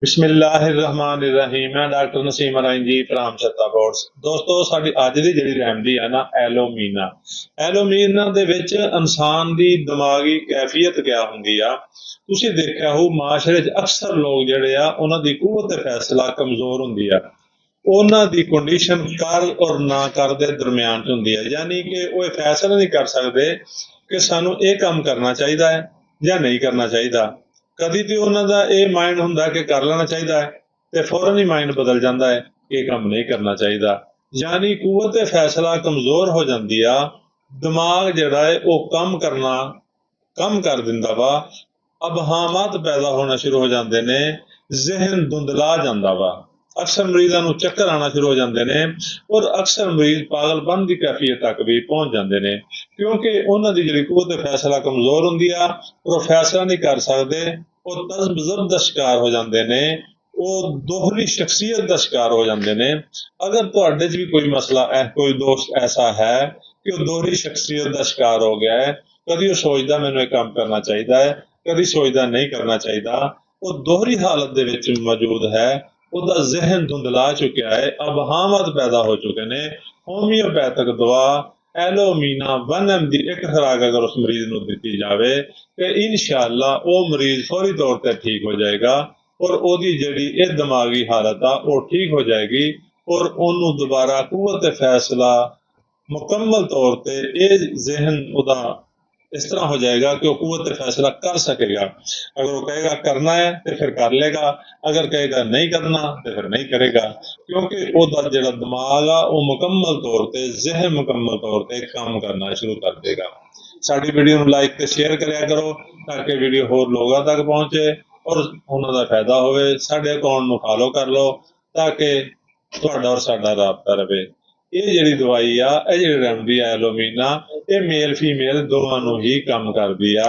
बिस्मिल्लाहिर्रहमानिर्रहीम। मैं doctor Naseem Arain ji from Chhatta boards. दोस्तों साडी अज दी जिहड़ी रैमडी है ना एलोमीना। एलोमीना दे विच इंसान दी दिमागी कैफियत क्या हुंदी आ, तुसीं देखिआ होऊ माशरे च अक्सर लोग जिहड़े आ उन्हां दी कुव्वत फैसला कमज़ोर हुंदी आ। ਉਹਨਾਂ ਦੀ ਕੰਡੀਸ਼ਨ ਕਰ ਔਰ ਨਾ ਕਰ ਦੇ ਦਰਮਿਆਨ ਚ ਹੁੰਦੀ ਹੈ, ਯਾਨੀ ਕਿ ਉਹ ਇਹ ਫੈਸਲਾ ਨਹੀਂ ਕਰ ਸਕਦੇ ਕਿ ਸਾਨੂੰ ਇਹ ਕੰਮ ਕਰਨਾ ਚਾਹੀਦਾ ਹੈ ਜਾਂ ਨਹੀਂ ਕਰਨਾ ਚਾਹੀਦਾ। ਕਦੀ ਤੇ ਉਹਨਾਂ ਦਾ ਇਹ ਮਾਈਂਡ ਹੁੰਦਾ ਕਿ ਕਰ ਲੈਣਾ ਚਾਹੀਦਾ ਹੈ ਤੇ ਫੌਰਨ ਹੀ ਮਾਈਂਡ ਬਦਲ ਜਾਂਦਾ ਹੈ ਕਿ ਇਹ ਕੰਮ ਨਹੀਂ ਕਰਨਾ ਚਾਹੀਦਾ। ਯਾਨੀ ਕੂਵਤ ਫੈਸਲਾ ਕਮਜ਼ੋਰ ਹੋ ਜਾਂਦੀ ਆ, ਦਿਮਾਗ ਜਿਹੜਾ ਹੈ ਉਹ ਕੰਮ ਕਰ ਦਿੰਦਾ ਵਾ, ਅਬਹਾਮਾਤ ਪੈਦਾ ਹੋਣਾ ਸ਼ੁਰੂ ਹੋ ਜਾਂਦੇ ਨੇ, ਜ਼ਿਹਨ ਧੁੰਦਲਾ ਜਾਂਦਾ ਵਾ। ਅਕਸਰ ਮਰੀਜ਼ਾਂ ਨੂੰ ਚੱਕਰ ਆਉਣਾ ਸ਼ੁਰੂ ਹੋ ਜਾਂਦੇ ਨੇ ਔਰ ਅਕਸਰ ਮਰੀਜ਼ ਪਾਗਲਪਨ ਦੀ ਕੈਫੀਅਤ ਤੱਕ ਵੀ ਪਹੁੰਚ ਜਾਂਦੇ ਨੇ, ਕਿਉਂਕਿ ਉਹਨਾਂ ਦੀ ਜਿਹੜੀ ਕੁਵਤ ਫੈਸਲਾ ਕਮਜ਼ੋਰ ਹੁੰਦੀ ਆ, ਉਹ ਫੈਸਲਾ ਨਹੀਂ ਕਰ ਸਕਦੇ, ਉਹ ਤਜ਼ਬਜ਼ਬ ਦਾ ਸ਼ਿਕਾਰ ਹੋ ਜਾਂਦੇ ਨੇ, ਉਹ ਦੋਹਰੀ ਸ਼ਖਸੀਅਤ ਦਾ ਸ਼ਿਕਾਰ ਹੋ ਜਾਂਦੇ ਨੇ। ਅਗਰ ਤੁਹਾਡੇ 'ਚ ਵੀ ਕੋਈ ਮਸਲਾ ਹੈ, ਕੋਈ ਦੋਸਤ ਐਸਾ ਹੈ ਕਿ ਉਹ ਦੋਹਰੀ ਸ਼ਖਸੀਅਤ ਦਾ ਸ਼ਿਕਾਰ ਹੋ ਗਿਆ ਹੈ, ਕਦੀ ਉਹ ਸੋਚਦਾ ਮੈਨੂੰ ਇਹ ਕੰਮ ਕਰਨਾ ਚਾਹੀਦਾ ਹੈ, ਕਦੀ ਸੋਚਦਾ ਨਹੀਂ ਕਰਨਾ ਚਾਹੀਦਾ, ਉਹ ਦੋਹਰੀ ਹਾਲਤ ਦੇ ਵਿੱਚ ਮੌਜੂਦ ਹੈ, ਉਹਦਾ ਜ਼ਿਹਨ ਧੁੰਦਲਾ ਚੁੱਕਿਆ ਹੈ, ਅਬਹਾਮਤ ਪੈਦਾ ਹੋ ਚੁੱਕੇ ਨੇ, ਹੋਮਿਓਪੈਥਿਕ ਦਵਾ ਐਲੋਮੀਨਾ 1 ਦੀ ਇੱਕ ਖੁਰਾਕ ਅਗਰ ਉਸ ਮਰੀਜ਼ ਨੂੰ ਦਿੱਤੀ ਜਾਵੇ ਤੇ ਇਨਸ਼ਾਅੱਲਾ ਉਹ ਮਰੀਜ਼ ਫੌਰੀ ਤੌਰ ਤੇ ਠੀਕ ਹੋ ਜਾਏਗਾ ਔਰ ਉਹਦੀ ਜਿਹੜੀ ਇਹ ਦਿਮਾਗੀ ਹਾਲਤ ਆ ਉਹ ਠੀਕ ਹੋ ਜਾਏਗੀ ਔਰ ਉਹਨੂੰ ਦੁਬਾਰਾ ਕੁਵਤ ਫੈਸਲਾ ਮੁਕੰਮਲ ਤੌਰ ਤੇ ਇਹ ਜ਼ਿਹਨ ਉਹਦਾ इस तरह हो जाएगा कि वो कुव्वत फैसला कर सकेगा। अगर वो कहेगा करना है तो फिर कर लेगा, अगर कहेगा नहीं करना तो फिर नहीं करेगा, क्योंकि ਉਹਦਾ ਜਿਹੜਾ ਦਿਮਾਗ ਆ ਉਹ ਮੁਕੰਮਲ ਤੌਰ ਤੇ ਜ਼ਿਹਨ ਮੁਕੰਮਲ ਤੌਰ ਤੇ ਕੰਮ ਕਰਨਾ ਸ਼ੁਰੂ ਕਰ ਦੇਗਾ। ਸਾਡੀ ਵੀਡੀਓ ਨੂੰ ਲਾਈਕ ਤੇ ਸ਼ੇਅਰ ਕਰਿਆ ਕਰੋ ਤਾਂ ਕਿ ਵੀਡੀਓ ਹੋਰ ਲੋਕਾਂ ਤੱਕ ਪਹੁੰਚੇ ਔਰ ਉਹਨਾਂ ਦਾ ਫਾਇਦਾ ਹੋਵੇ। ਸਾਡੇ ਅਕਾਊਂਟ ਨੂੰ ਫਾਲੋ ਕਰ ਲਓ ਤਾਂ ਕਿ ਤੁਹਾਡਾ ਔਰ ਸਾਡਾ ਰਾਬਤਾ ਰਹੇ। ਇਹ ਜਿਹੜੀ ਦਵਾਈ ਆ, ਇਹ ਜਿਹੜੀ ਰੈਮਡੀ ਆ ਐਲੋਮੀਨਾ, ਇਹ ਮੇਲ ਫੀਮੇਲ ਦੋਵਾਂ ਨੂੰ ਹੀ ਕੰਮ ਕਰਦੀ ਆ।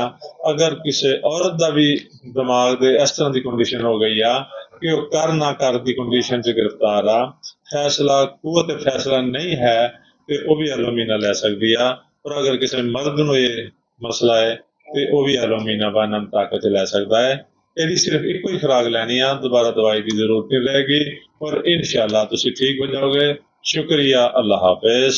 ਅਗਰ ਕਿਸੇ ਔਰਤ ਦਾ ਵੀ ਦਿਮਾਗ ਦੇ ਇਸ ਤਰ੍ਹਾਂ ਦੀ ਕੰਡੀਸ਼ਨ ਹੋ ਗਈ ਆ ਕਿ ਉਹ ਕਰ ਨਾ ਕਰ ਦੀ ਕੰਡੀਸ਼ਨ 'ਚ ਗ੍ਰਿਫਤਾਰ ਆ, ਫੈਸਲਾ ਕੁਵਤ ਫੈਸਲਾ ਨਹੀਂ ਹੈ, ਤੇ ਉਹ ਵੀ ਐਲੋਮੀਨਾ ਲੈ ਸਕਦੀ ਆ। ਔਰ ਅਗਰ ਕਿਸੇ ਮਰਦ ਨੂੰ ਇਹ ਮਸਲਾ ਹੈ ਤੇ ਉਹ ਵੀ ਐਲੋਮੀਨਾ 1 ਤਾਕਤ ਲੈ ਸਕਦਾ ਹੈ। ਇਹਦੀ ਸਿਰਫ ਇੱਕੋ ਹੀ ਖੁਰਾਕ ਲੈਣੀ ਆ, ਦੁਬਾਰਾ ਦਵਾਈ ਦੀ ਜ਼ਰੂਰਤ ਨਹੀਂ ਰਹੇਗੀ ਔਰ ਇਨਸ਼ਾਅੱਲਾ ਤੁਸੀਂ ਠੀਕ ਹੋ ਜਾਓਗੇ। शुक्रिया, अल्लाह हाफिज।